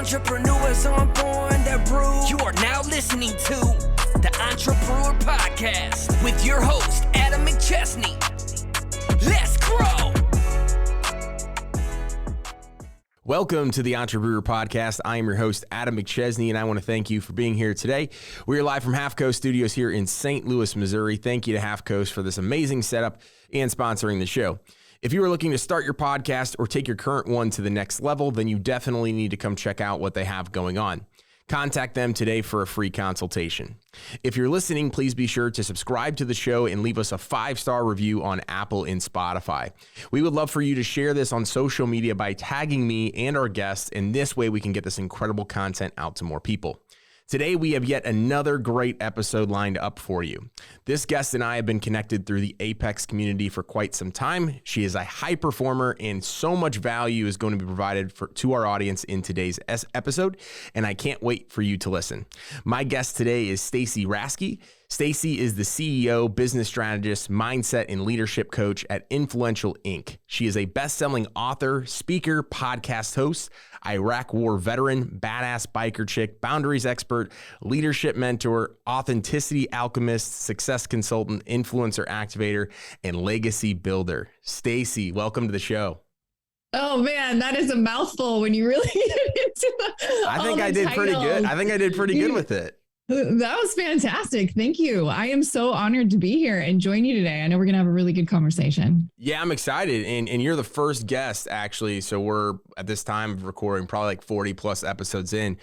Entrepreneurs aren't born, they're brewed. You are now listening to the Entrepreneur Podcast with your host, Adam McChesney. Let's grow! Welcome to the Entrepreneur Podcast. I am your host, Adam McChesney, and I want to thank you for being here today. We are live from Half Coast Studios here in St. Louis, Missouri. Thank you to Half Coast for this amazing setup and sponsoring the show. If you are looking to start your podcast or take your current one to the next level, then you definitely need to come check out what they have going on. Contact them today for a free consultation. If you're listening, please be sure to subscribe to the show and leave us a 5-star review on Apple and Spotify. We would love for you to share this on social media by tagging me and our guests, and this way we can get this incredible content out to more people. Today, we have yet another great episode lined up for you. This guest and I have been connected through the Apex community for quite some time. She is a high performer, and so much value is going to be provided to our audience in today's episode, and I can't wait for you to listen. My guest today is Stacy Raske. Stacy is the CEO, business strategist, mindset, and leadership coach at InFLOWential Inc. She is a best-selling author, speaker, podcast host, Iraq War veteran, badass biker chick, boundaries expert, leadership mentor, authenticity alchemist, success consultant, influencer activator, and legacy builder. Stacy, welcome to the show. Oh man, that is a mouthful when you really get into I think I did pretty good. I think I did pretty good with it. That was fantastic. Thank you. I am so honored to be here and join you today. I know we're going to have a really good conversation. Yeah, I'm excited. And you're the first guest, actually. So we're at this time of recording probably like 40 plus episodes in.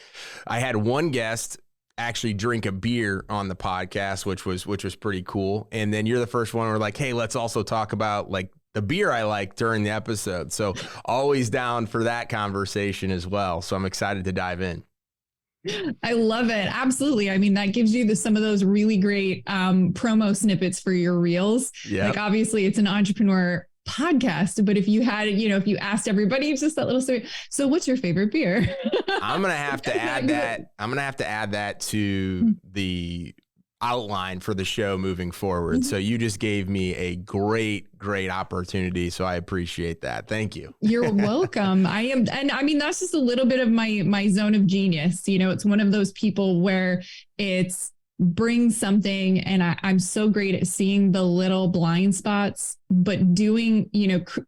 I had one guest actually drink a beer on the podcast, which was pretty cool. And then you're the first one where we're like, hey, let's also talk about like the beer I like during the episode. So always down for that conversation as well. So I'm excited to dive in. I love it. Absolutely. I mean, that gives you some of those really great promo snippets for your reels. Yep. Like obviously it's an entrepreneur podcast, but if you had, if you asked everybody, it's just that little story. So what's your favorite beer? I'm going to have to add that. I'm going to have to add that to the outline for the show moving forward. So you just gave me a great opportunity. So I appreciate that. Thank you. You're welcome. And I mean, that's just a little bit of my zone of genius. It's one of those people where it's brings something and I'm so great at seeing the little blind spots, but doing,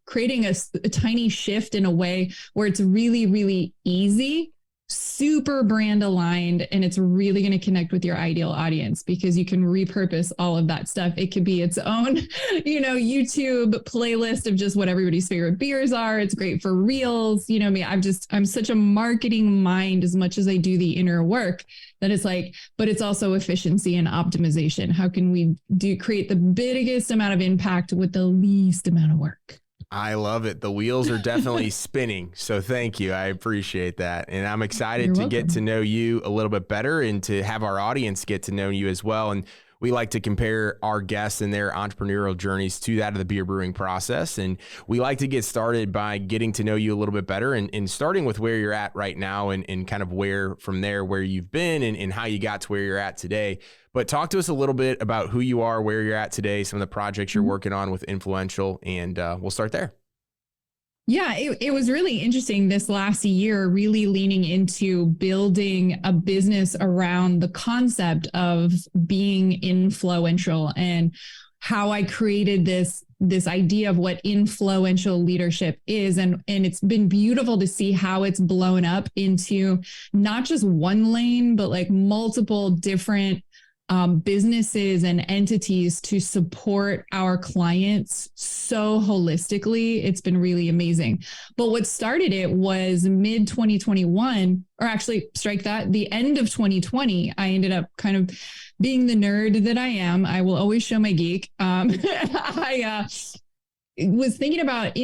creating a tiny shift in a way where it's really, really easy, super brand aligned, and it's really going to connect with your ideal audience because you can repurpose all of that stuff. It could be its own, YouTube playlist of just what everybody's favorite beers are. It's great for reels. I'm such a marketing mind as much as I do the inner work that it's like, but it's also efficiency and optimization. How can we create the biggest amount of impact with the least amount of work? I love it. The wheels are definitely spinning. So thank you. I appreciate that. And I'm excited to get to know you a little bit better and to have our audience get to know you as well. And we like to compare our guests and their entrepreneurial journeys to that of the beer brewing process. And we like to get started by getting to know you a little bit better and starting with where you're at right now and kind of where you've been and how you got to where you're at today. But talk to us a little bit about who you are, where you're at today, some of the projects you're working on with InFLOWential, and we'll start there. Yeah, it was really interesting this last year, really leaning into building a business around the concept of being influential and how I created this idea of what influential leadership is. And it's been beautiful to see how it's blown up into not just one lane, but like multiple different businesses and entities to support our clients so holistically. It's been really amazing. But what started it was mid 2021, or actually strike that, the end of 2020, I ended up kind of being the nerd that I am. I will always show my geek. I was thinking about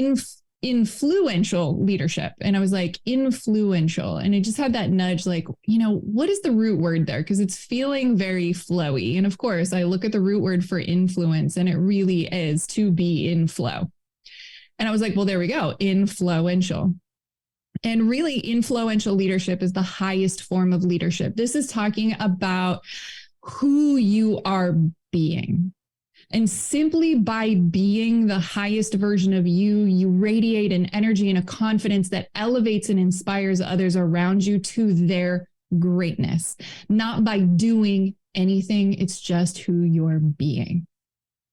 influential leadership. And I was like, influential. And it just had that nudge, like, what is the root word there? Because it's feeling very flowy. And of course, I look at the root word for influence, and it really is to be in flow. And I was like, well, there we go, influential. And really, influential leadership is the highest form of leadership. This is talking about who you are being. And simply by being the highest version of you, you radiate an energy and a confidence that elevates and inspires others around you to their greatness, not by doing anything. It's just who you're being.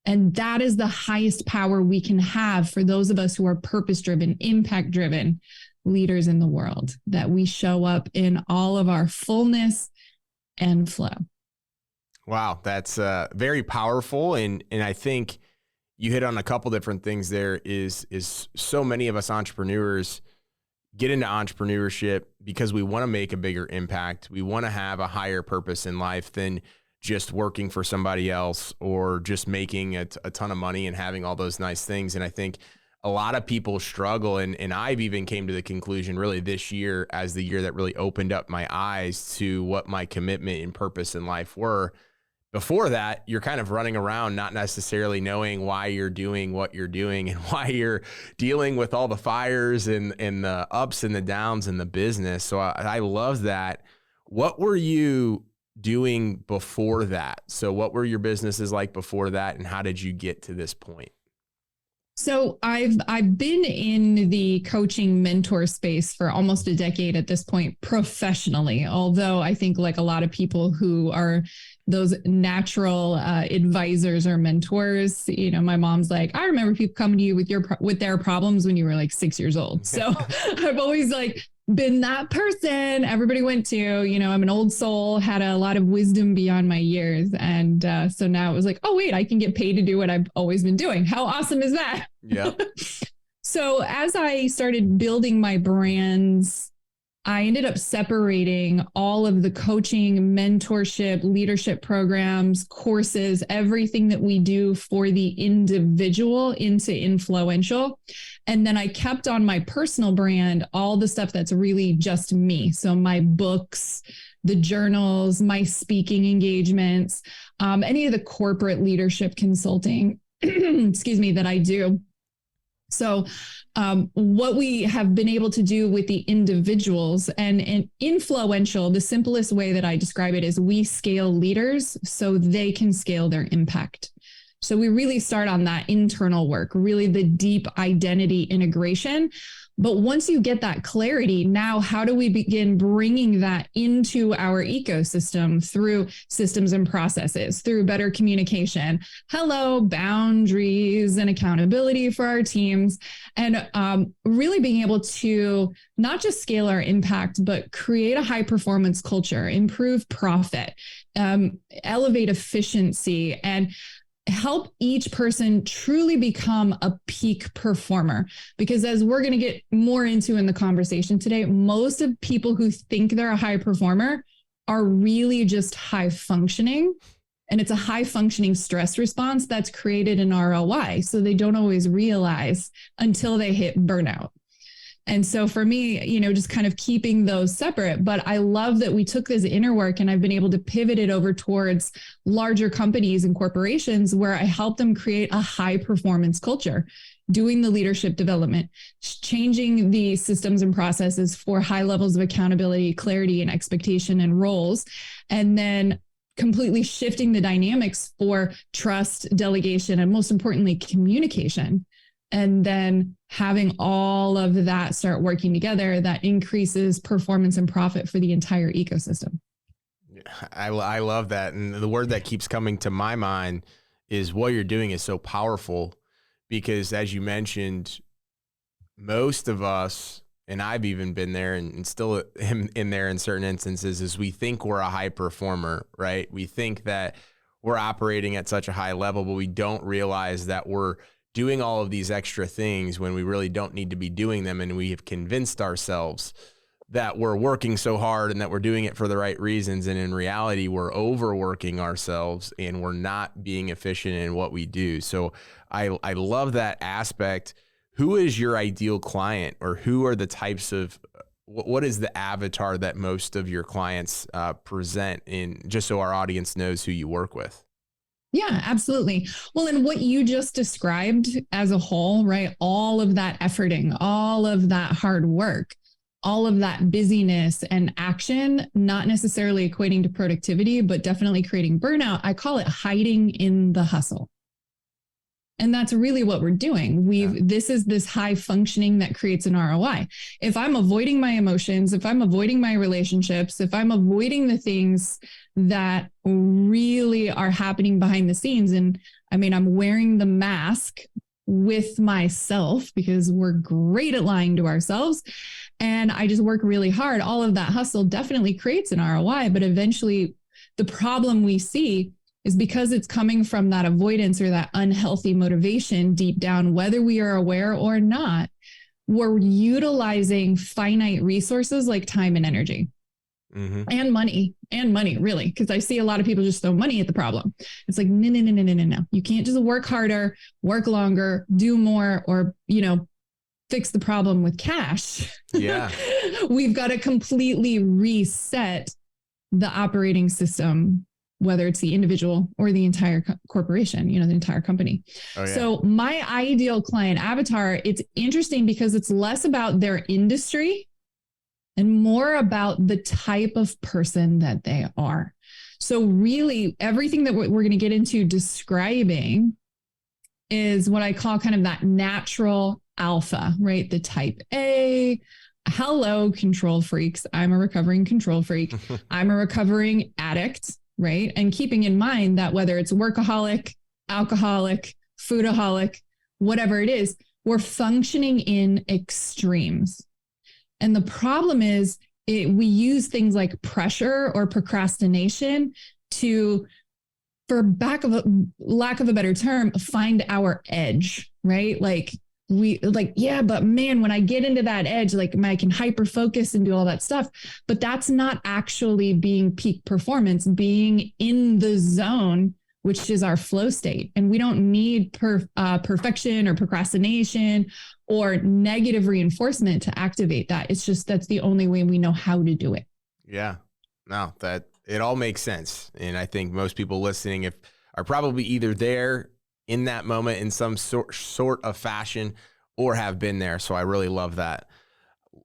And that is the highest power we can have for those of us who are purpose-driven, impact-driven leaders in the world, that we show up in all of our fullness and flow. Wow, that's very powerful. And I think you hit on a couple different things there. Is so many of us entrepreneurs get into entrepreneurship because we want to make a bigger impact. We want to have a higher purpose in life than just working for somebody else or just making a ton of money and having all those nice things. And I think a lot of people struggle. And I've even came to the conclusion really this year as the year that really opened up my eyes to what my commitment and purpose in life were. Before that, you're kind of running around, not necessarily knowing why you're doing what you're doing and why you're dealing with all the fires and the ups and the downs in the business. So I love that. What were you doing before that? So what were your businesses like before that, and how did you get to this point? So I've been in the coaching mentor space for almost a decade at this point professionally, although I think like a lot of people who are those natural advisors or mentors, you know, my mom's like, I remember people coming to you with their problems when you were like 6 years old. So I've always like been that person everybody went to. You know, I'm an old soul, had a lot of wisdom beyond my years. And so now it was like, oh, wait, I can get paid to do what I've always been doing. How awesome is that? Yeah. So as I started building my brands, I ended up separating all of the coaching, mentorship, leadership programs, courses, everything that we do for the individual into InFLOWential. And then I kept on my personal brand, all the stuff that's really just me. So my books, the journals, my speaking engagements, any of the corporate leadership consulting, excuse me, that I do. So what we have been able to do with the individuals and InFLOWential, the simplest way that I describe it is we scale leaders so they can scale their impact. So we really start on that internal work, really the deep identity integration. But once you get that clarity, now how do we begin bringing that into our ecosystem through systems and processes, through better communication, boundaries and accountability for our teams, and really being able to not just scale our impact, but create a high performance culture, improve profit, elevate efficiency, and help each person truly become a peak performer. Because as we're going to get more into in the conversation today, most of people who think they're a high performer are really just high functioning. And it's a high functioning stress response that's created an ROI. So they don't always realize until they hit burnout. And so for me, you know, just kind of keeping those separate, but I love that we took this inner work and I've been able to pivot it over towards larger companies and corporations where I help them create a high performance culture, doing the leadership development, changing the systems and processes for high levels of accountability, clarity, and expectation and roles, and then completely shifting the dynamics for trust, delegation, and most importantly, communication. And then having all of that start working together, that increases performance and profit for the entire ecosystem. I love that. And the word that keeps coming to my mind is what you're doing is so powerful because, as you mentioned, most of us, and I've even been there and still am in there in certain instances, is we think we're a high performer, right? We think that we're operating at such a high level, but we don't realize that we're doing all of these extra things when we really don't need to be doing them. And we have convinced ourselves that we're working so hard and that we're doing it for the right reasons. And in reality, we're overworking ourselves and we're not being efficient in what we do. So I love that aspect. Who is your ideal client, or who are the types of, what is the avatar that most of your clients present in, just so our audience knows who you work with? Yeah, absolutely. Well, and what you just described as a whole, right? All of that efforting, all of that hard work, all of that busyness and action, not necessarily equating to productivity, but definitely creating burnout. I call it hiding in the hustle. And that's really what we're doing. This is this high functioning that creates an ROI. If I'm avoiding my emotions, if I'm avoiding my relationships, if I'm avoiding the things that really are happening behind the scenes, and I mean, I'm wearing the mask with myself because we're great at lying to ourselves. And I just work really hard. All of that hustle definitely creates an ROI, but eventually the problem we see is because it's coming from that avoidance or that unhealthy motivation deep down, whether we are aware or not, we're utilizing finite resources like time and energy. And money, really. Because I see a lot of people just throw money at the problem. It's like, no. You can't just work harder, work longer, do more, or, fix the problem with cash. Yeah. We've got to completely reset the operating system, whether it's the individual or the entire corporation, the entire company. Oh, yeah. So my ideal client avatar, it's interesting because it's less about their industry and more about the type of person that they are. So really everything that we're going to get into describing is what I call kind of that natural alpha, right? The type A. Hello, control freaks. I'm a recovering control freak. I'm a recovering addict, right? And keeping in mind that whether it's workaholic, alcoholic, foodaholic, whatever it is, we're functioning in extremes. And the problem is we use things like pressure or procrastination to, for lack of a better term, find our edge, right? But man, when I get into that edge, I can hyper focus and do all that stuff, but that's not actually being peak performance, being in the zone, which is our flow state. And we don't need perfection or procrastination or negative reinforcement to activate that. It's just, that's the only way we know how to do it. Yeah, no, that it all makes sense. And I think most people listening are probably either there in that moment in some sort of fashion or have been there. So I really love that.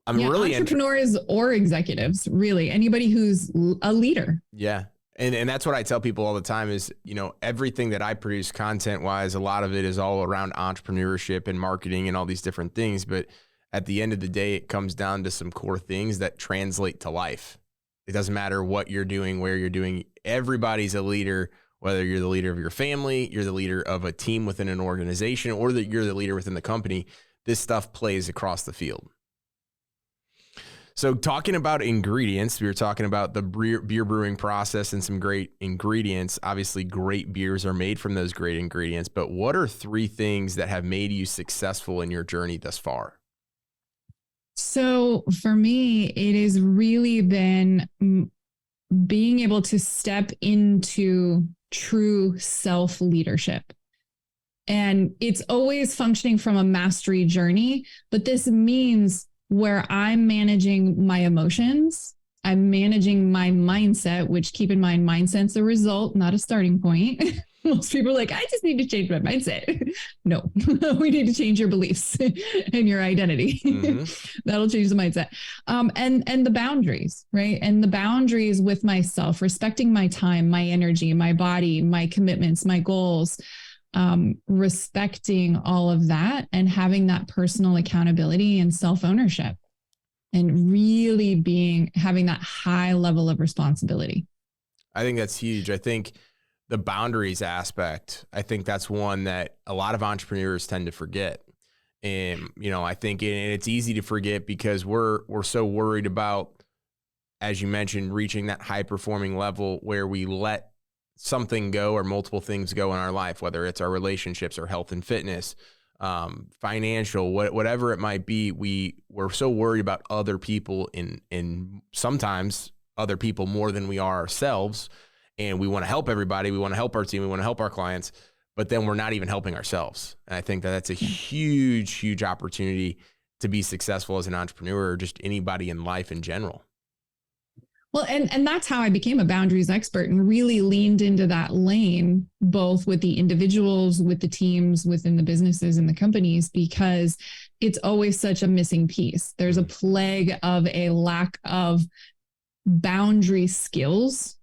I'm really entrepreneurs or executives, really anybody who's a leader. Yeah. And that's what I tell people all the time is, everything that I produce content wise, a lot of it is all around entrepreneurship and marketing and all these different things. But at the end of the day, it comes down to some core things that translate to life. It doesn't matter what you're doing, where you're doing. Everybody's a leader, whether you're the leader of your family, you're the leader of a team within an organization, or that you're the leader within the company. This stuff plays across the field. So talking about ingredients, we were talking about the beer brewing process and some great ingredients. Obviously, great beers are made from those great ingredients, but what are 3 things that have made you successful in your journey thus far? So for me, it has really been being able to step into true self-leadership. And it's always functioning from a mastery journey, but this means where I'm managing my emotions, I'm managing my mindset, which, keep in mind, mindset's a result, not a starting point. Most people are like, I just need to change my mindset. No, we need to change your beliefs and your identity. That'll change the mindset. And the boundaries, right? And the boundaries with myself, respecting my time, my energy, my body, my commitments, my goals, respecting all of that and having that personal accountability and self-ownership and really having that high level of responsibility. I think that's huge. I think the boundaries aspect, I think that's one that a lot of entrepreneurs tend to forget. And, I think it's easy to forget because we're so worried about, as you mentioned, reaching that high performing level where we let something go or multiple things go in our life, whether it's our relationships or health and fitness, financial, whatever it might be. We're so worried about other people and sometimes other people more than we are ourselves. And we want to help everybody. We want to help our team. We want to help our clients, but then we're not even helping ourselves. And I think that's a huge, huge opportunity to be successful as an entrepreneur or just anybody in life in general. Well, and that's how I became a boundaries expert and really leaned into that lane, both with the individuals, with the teams, within the businesses and the companies, because it's always such a missing piece. There's a plague of a lack of boundary skills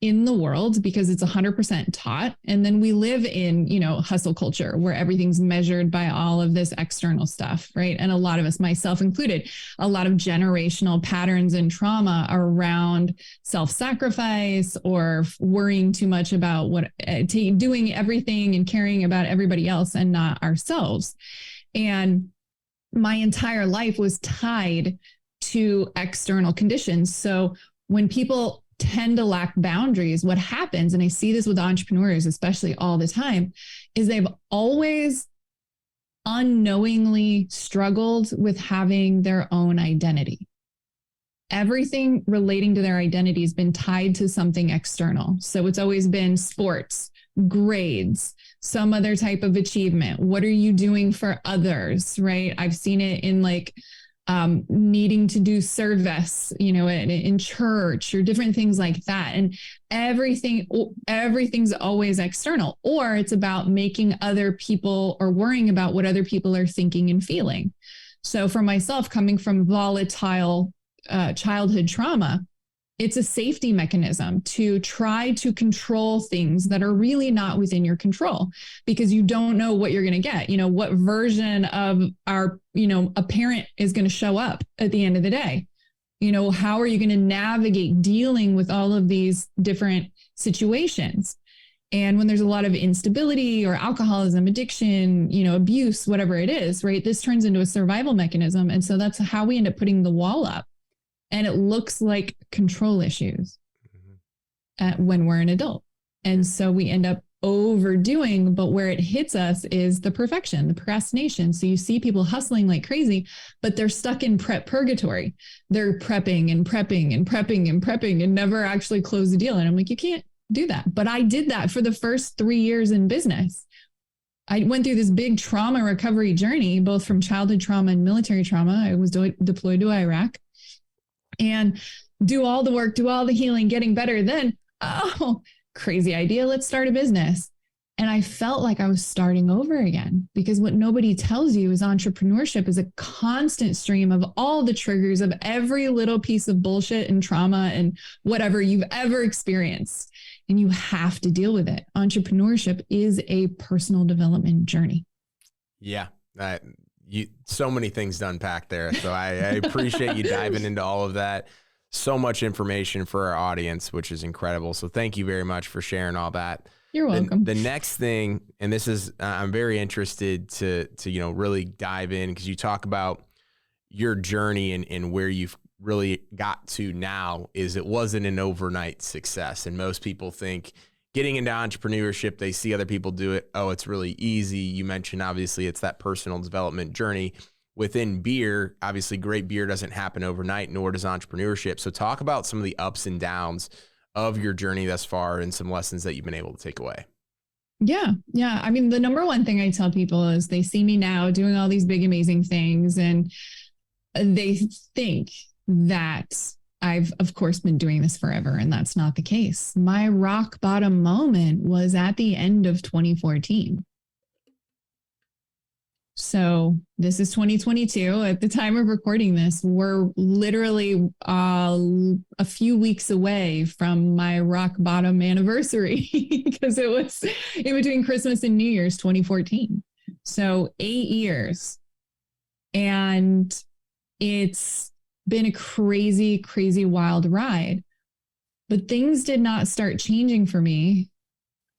in the world because it's 100% taught. And then we live in, hustle culture where everything's measured by all of this external stuff, right? And a lot of us, myself included, a lot of generational patterns and trauma around self-sacrifice or worrying too much about doing everything and caring about everybody else and not ourselves. And my entire life was tied to external conditions. So when people tend to lack boundaries, what happens, and I see this with entrepreneurs, especially all the time, is they've always unknowingly struggled with having their own identity. Everything relating to their identity has been tied to something external. So it's always been sports, grades, some other type of achievement. What are you doing for others, right? I've seen it in needing to do service, in church or different things like that. And everything's always external, or it's about making other people or worrying about what other people are thinking and feeling. So for myself, coming from volatile childhood trauma, it's a safety mechanism to try to control things that are really not within your control, because you don't know what you're going to get. What version of a parent is going to show up at the end of the day? How are you going to navigate dealing with all of these different situations? And when there's a lot of instability or alcoholism, addiction, abuse, whatever it is, right? This turns into a survival mechanism. And so that's how we end up putting the wall up. And it looks like control issues when we're an adult. And so we end up overdoing, but where it hits us is the perfection, the procrastination. So you see people hustling like crazy, but they're stuck in prep purgatory. They're prepping and prepping and prepping and prepping and never actually close the deal. And I'm like, you can't do that. But I did that for the first 3 years in business. I went through this big trauma recovery journey, both from childhood trauma and military trauma. I was deployed to Iraq. And do all the work, do all the healing, getting better. Then, crazy idea. Let's start a business. And I felt like I was starting over again, because what nobody tells you is entrepreneurship is a constant stream of all the triggers of every little piece of bullshit and trauma and whatever you've ever experienced. And you have to deal with it. Entrepreneurship is a personal development journey. Yeah. So many things to unpack there. So I appreciate you diving into all of that. So much information for our audience, which is incredible. So thank you very much for sharing all that. You're welcome. The next thing, and this is, I'm very interested to really dive in, because you talk about your journey and where you've really got to now is it wasn't an overnight success. And most people think getting into entrepreneurship, they see other people do it. Oh, it's really easy. You mentioned, obviously, it's that personal development journey. Within beer, obviously, great beer doesn't happen overnight, nor does entrepreneurship. So talk about some of the ups and downs of your journey thus far and some lessons that you've been able to take away. Yeah. I mean, the number one thing I tell people is they see me now doing all these big, amazing things, and they think that I've, of course, been doing this forever, and that's not the case. My rock bottom moment was at the end of 2014. So this is 2022. At the time of recording this, we're literally a few weeks away from my rock bottom anniversary, because it was in between Christmas and New Year's 2014. So 8 years. And it's been a crazy, crazy wild ride. But things did not start changing for me.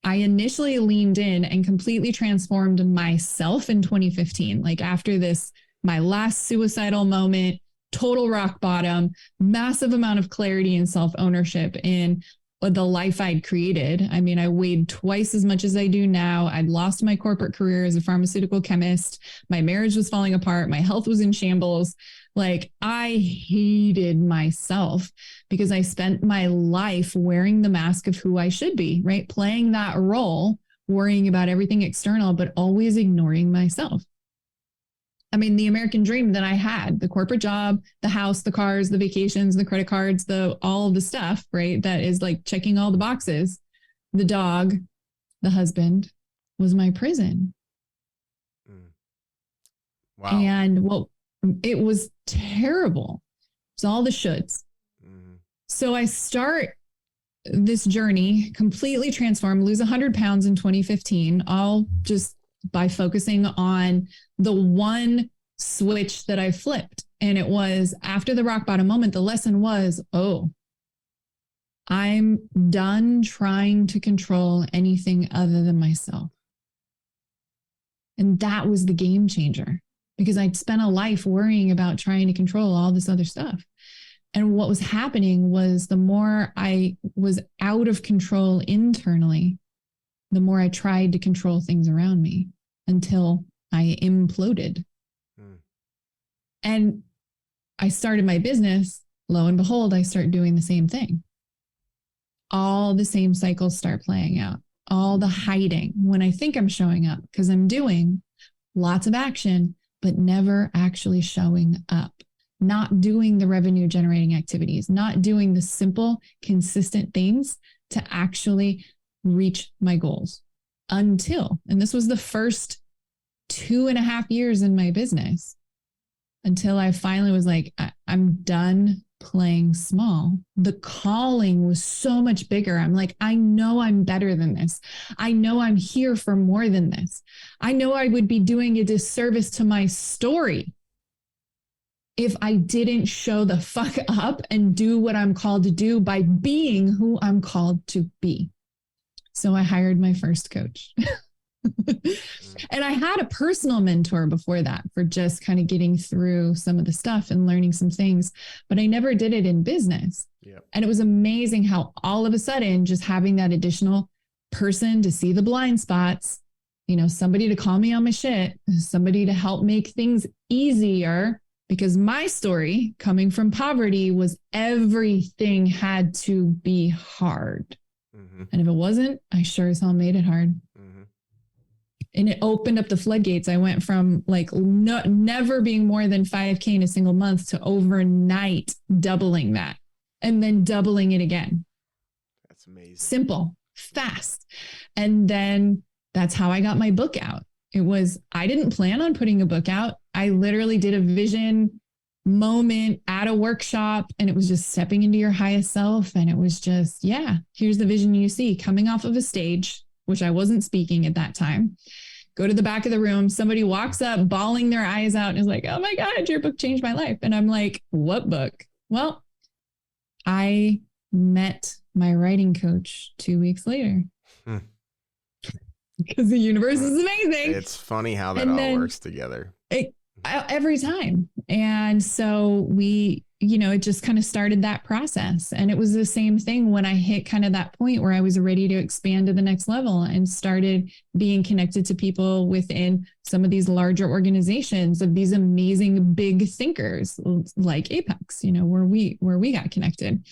I initially leaned in and completely transformed myself in 2015. Like after this, my last suicidal moment, total rock bottom, massive amount of clarity and self-ownership in the life I'd created. I mean, I weighed twice as much as I do now. I'd lost my corporate career as a pharmaceutical chemist. My marriage was falling apart. My health was in shambles. Like I hated myself because I spent my life wearing the mask of who I should be, right? Playing that role, worrying about everything external, but always ignoring myself. I mean, the American dream that I had, the corporate job, the house, the cars, the vacations, the credit cards, all of the stuff, right? That is like checking all the boxes. The dog, the husband was my prison. Wow. And it was terrible. It's all the shoulds. So I start this journey, completely transformed, lose 100 pounds in 2015, all just by focusing on the one switch that I flipped. And it was after the rock bottom moment, the lesson was, oh, I'm done trying to control anything other than myself. And that was the game changer, because I'd spent a life worrying about trying to control all this other stuff. And what was happening was the more I was out of control internally, the more I tried to control things around me until I imploded. And I started my business. Lo and behold, I start doing the same thing. All the same cycles start playing out. All the hiding when I think I'm showing up, because I'm doing lots of action, but never actually showing up. Not doing the revenue generating activities, not doing the simple, consistent things to actually reach my goals until, and this was the first 2.5 years in my business, until I finally was like, I'm done playing small. The calling was so much bigger. I'm like, I know I'm better than this. I know I'm here for more than this. I know I would be doing a disservice to my story if I didn't show the fuck up and do what I'm called to do by being who I'm called to be. So I hired my first coach. And I had a personal mentor before that for just kind of getting through some of the stuff and learning some things, but I never did it in business. Yep. And it was amazing how all of a sudden just having that additional person to see the blind spots, you know, somebody to call me on my shit, somebody to help make things easier, because my story coming from poverty was everything had to be hard. Mm-hmm. And if it wasn't, I sure as hell made it hard. Mm-hmm. And it opened up the floodgates. I went from like never being more than 5K in a single month to overnight doubling that and then doubling it again. That's amazing. Simple, fast. And then that's how I got my book out. It was, I didn't plan on putting a book out. I literally did a vision moment at a workshop, and it was just stepping into your highest self. And it was just, yeah, here's the vision you see coming off of a stage, which I wasn't speaking at that time. Go to the back of the room. Somebody walks up, bawling their eyes out and is like, oh my God, your book changed my life. And I'm like, what book? Well, I met my writing coach 2 weeks later. Because the universe is amazing. It's funny how that all works together. Every time. And so we, you know, it just kind of started that process. And it was the same thing when I hit kind of that point where I was ready to expand to the next level and started being connected to people within some of these larger organizations of these amazing big thinkers like Apex, you know, where we got connected.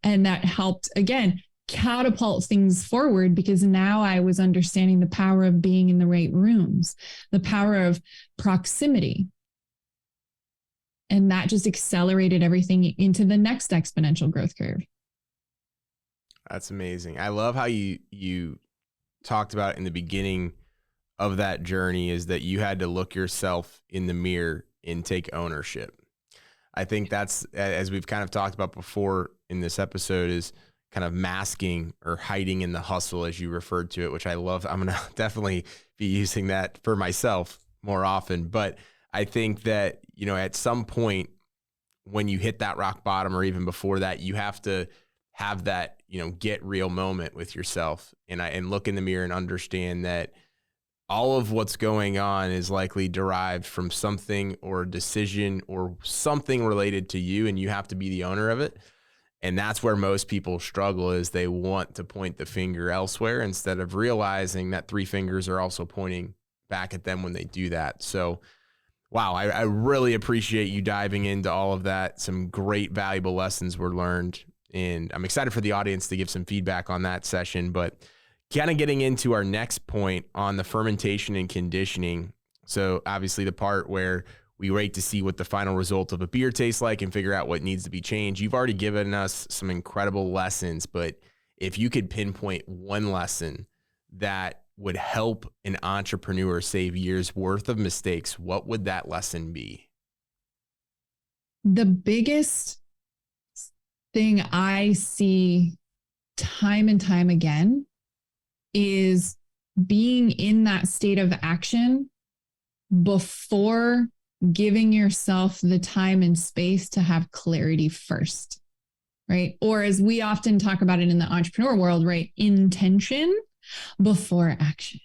And that helped, again, catapult things forward, because now I was understanding the power of being in the right rooms, the power of proximity. And that just accelerated everything into the next exponential growth curve. That's amazing. I love how you talked about in the beginning of that journey is that you had to look yourself in the mirror and take ownership. I think that's, as we've kind of talked about before in this episode, is kind of masking or hiding in the hustle, as you referred to it, which I love. I'm going to definitely be using that for myself more often. But I think that, you know, at some point when you hit that rock bottom, or even before that, you have to have that, you know, get real moment with yourself and look in the mirror and understand that all of what's going on is likely derived from something or a decision or something related to you, and you have to be the owner of it. And that's where most people struggle, is they want to point the finger elsewhere instead of realizing that 3 fingers are also pointing back at them when they do that. So, wow, I really appreciate you diving into all of that. Some great, valuable lessons were learned. And I'm excited for the audience to give some feedback on that session. But kind of getting into our next point on the fermentation and conditioning. So obviously the part where we wait to see what the final result of a beer tastes like and figure out what needs to be changed. You've already given us some incredible lessons, but if you could pinpoint one lesson that would help an entrepreneur save years worth of mistakes, what would that lesson be? The biggest thing I see time and time again is being in that state of action before giving yourself the time and space to have clarity first, right? Or as we often talk about it in the entrepreneur world, right? Intention before action.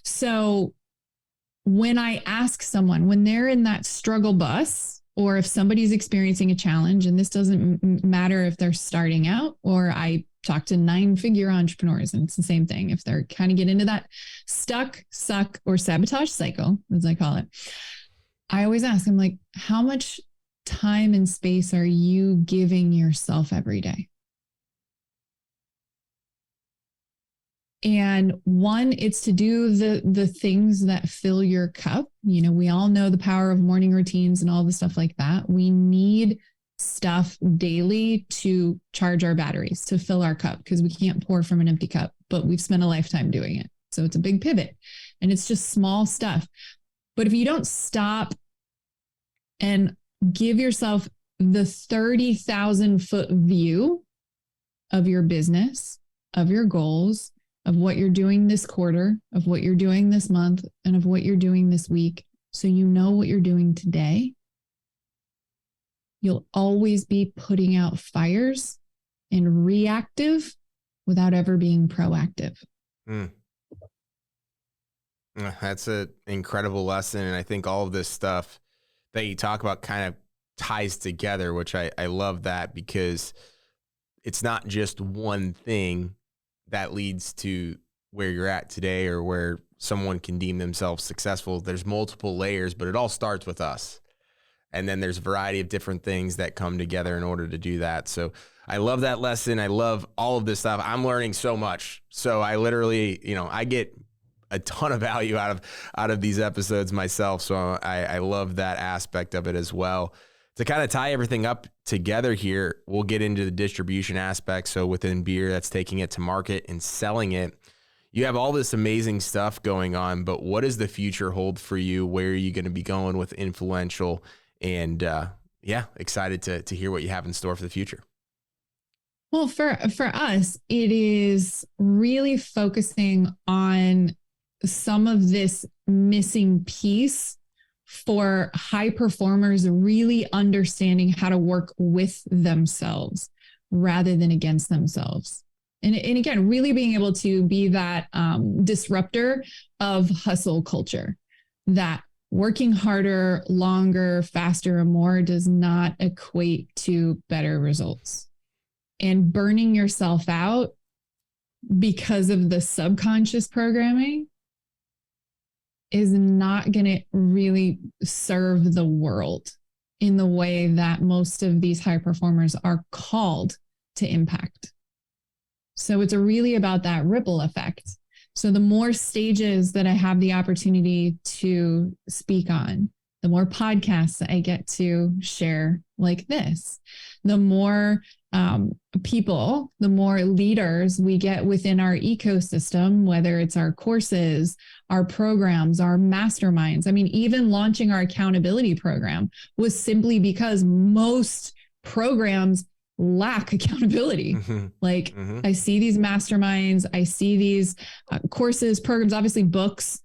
So when I ask someone, when they're in that struggle bus, or if somebody's experiencing a challenge, and this doesn't matter if they're starting out, or I talk to 9-figure entrepreneurs and it's the same thing. If they're kind of get into that stuck, suck, or sabotage cycle, as I call it, I always ask them, like, how much time and space are you giving yourself every day? And one, it's to do the things that fill your cup. You know, we all know the power of morning routines and all the stuff like that. We need stuff daily to charge our batteries, to fill our cup, because we can't pour from an empty cup, but we've spent a lifetime doing it. So it's a big pivot, and it's just small stuff. But if you don't stop and give yourself the 30,000-foot view of your business, of your goals, of what you're doing this quarter, of what you're doing this month, and of what you're doing this week, so you know what you're doing today, you'll always be putting out fires and reactive without ever being proactive. That's an incredible lesson. And I think all of this stuff that you talk about kind of ties together, which I love that, because it's not just one thing that leads to where you're at today or where someone can deem themselves successful. There's multiple layers, but it all starts with us. And then there's a variety of different things that come together in order to do that. So I love that lesson. I love all of this stuff. I'm learning so much. So I literally, I get a ton of value out of these episodes myself. So I love that aspect of it as well. To kind of tie everything up together here, we'll get into the distribution aspect. So within beer, that's taking it to market and selling it. You have all this amazing stuff going on, but what does the future hold for you? Where are you going to be going with InFLOWential? And excited to hear what you have in store for the future. Well, for us, it is really focusing on some of this missing piece for high performers, really understanding how to work with themselves rather than against themselves. And again, really being able to be that disruptor of hustle culture, that working harder, longer, faster, and more does not equate to better results. And burning yourself out because of the subconscious programming is not going to really serve the world in the way that most of these high performers are called to impact. So it's really about that ripple effect. So the more stages that I have the opportunity to speak on, the more podcasts I get to share like this, the more people, the more leaders we get within our ecosystem, whether it's our courses, our programs, our masterminds. I mean, even launching our accountability program was simply because most programs lack accountability. I see these masterminds, I see these courses, programs, obviously books,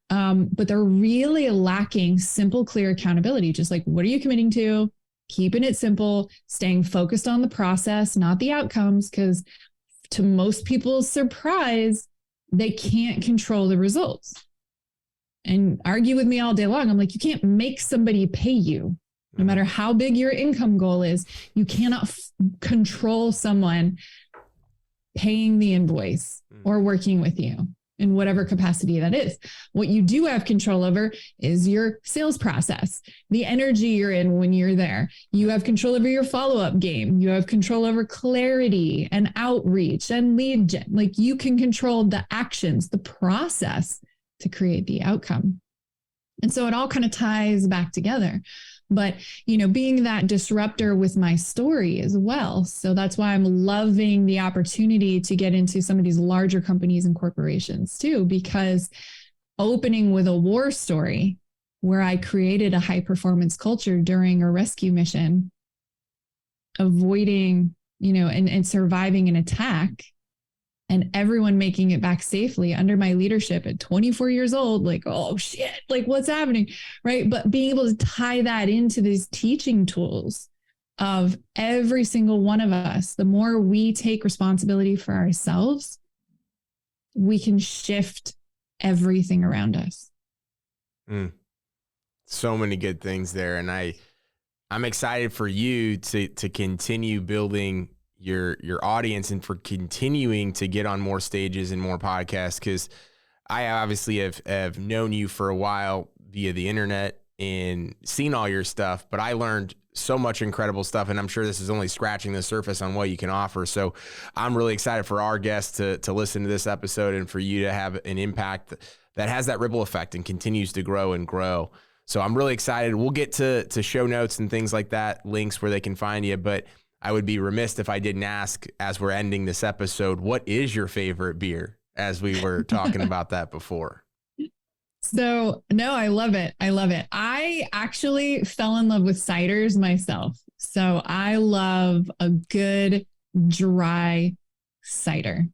but they're really lacking simple, clear accountability. Just like, what are you committing to? Keeping it simple, staying focused on the process, not the outcomes, because to most people's surprise, they can't control the results. And argue with me all day long. I'm like, you can't make somebody pay you. No matter how big your income goal is, you cannot control someone paying the invoice or working with you in whatever capacity that is. What you do have control over is your sales process, the energy you're in when you're there. You have control over your follow-up game. You have control over clarity and outreach and lead gen. Like, you can control the actions, the process to create the outcome. And so it all kind of ties back together. But, being that disruptor with my story as well. So that's why I'm loving the opportunity to get into some of these larger companies and corporations too, because opening with a war story where I created a high performance culture during a rescue mission, avoiding and surviving an attack and everyone making it back safely under my leadership at 24 years old, like, oh shit, like what's happening, right? But being able to tie that into these teaching tools of every single one of us, the more we take responsibility for ourselves, we can shift everything around us. So many good things there. And I'm excited for you to continue building your audience and for continuing to get on more stages and more podcasts. Cause I obviously have known you for a while via the internet and seen all your stuff, but I learned so much incredible stuff. And I'm sure this is only scratching the surface on what you can offer. So I'm really excited for our guests to listen to this episode and for you to have an impact that has that ripple effect and continues to grow and grow. So I'm really excited. We'll get to show notes and things like that, links where they can find you. But I would be remiss if I didn't ask, as we're ending this episode, what is your favorite beer? As we were talking about that before. So, no, I love it. I love it. I actually fell in love with ciders myself. So I love a good dry cider.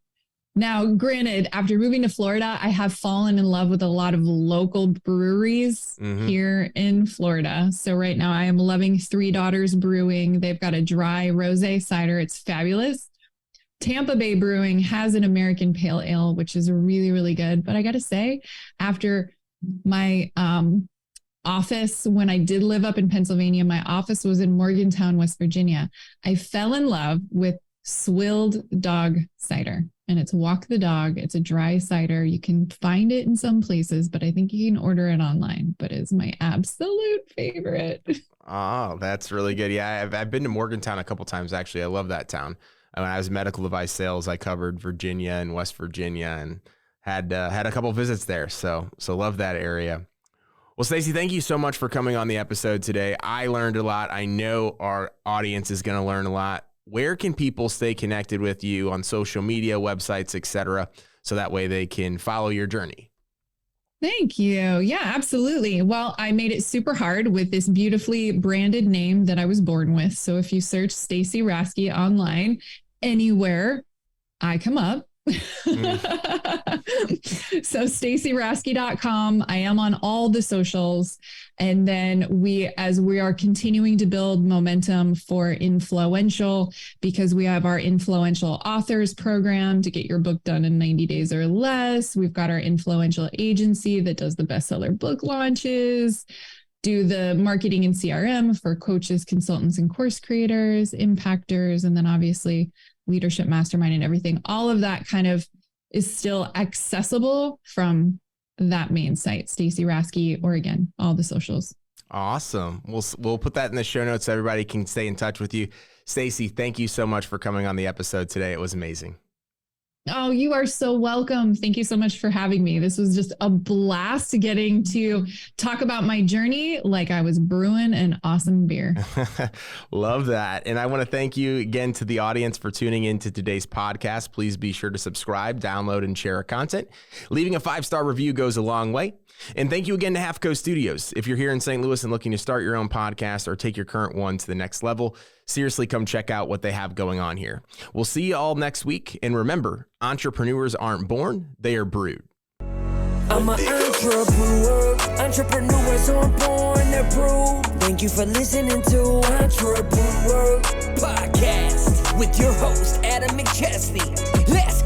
Now, granted, after moving to Florida, I have fallen in love with a lot of local breweries here in Florida. So right now I am loving Three Daughters Brewing. They've got a dry rosé cider. It's fabulous. Tampa Bay Brewing has an American Pale Ale, which is really, really good. But I got to say, after my office, when I did live up in Pennsylvania, my office was in Morgantown, West Virginia. I fell in love with Swilled Dog Cider. And it's Walk the Dog. It's a dry cider. You can find it in some places, but I think you can order it online. But it's my absolute favorite. Oh, that's really good. Yeah, I've been to Morgantown a couple times, actually. I love that town. When I was medical device sales, I covered Virginia and West Virginia and had a couple visits there. So love that area. Well, Stacy, thank you so much for coming on the episode today. I learned a lot. I know our audience is going to learn a lot. Where can people stay connected with you on social media, websites, etc., so that way they can follow your journey? Thank you. Yeah, absolutely. Well, I made it super hard with this beautifully branded name that I was born with. So if you search Stacy Raske online, anywhere, I come up. So stacyraske.com. I am on all the socials. And then as we are continuing to build momentum for InFLOWential, because we have our InFLOWential authors program to get your book done in 90 days or less. We've got our InFLOWential agency that does the bestseller book launches, do the marketing and CRM for coaches, consultants, and course creators, impactors, and then obviously leadership mastermind and everything. All of that kind of is still accessible from that main site, Stacy Raske, or again, all the socials. Awesome. We'll put that in the show notes so everybody can stay in touch with you. Stacy, thank you so much for coming on the episode today. It was amazing. Oh, you are so welcome. Thank you so much for having me. This was just a blast getting to talk about my journey like I was brewing an awesome beer. Love that. And I want to thank you again to the audience for tuning into today's podcast. Please be sure to subscribe, download, and share our content. Leaving a 5-star review goes a long way. And thank you again to Half Coast Studios. If you're here in St. Louis and looking to start your own podcast or take your current one to the next level, seriously come check out what they have going on here. We'll see you all next week. And remember, entrepreneurs aren't born, they are brewed. I'm an entrepreneur. Entrepreneurs aren't born, they're brewed. Thank you for listening to Entrepreneur Podcast with your host, Adam McChesney. Let's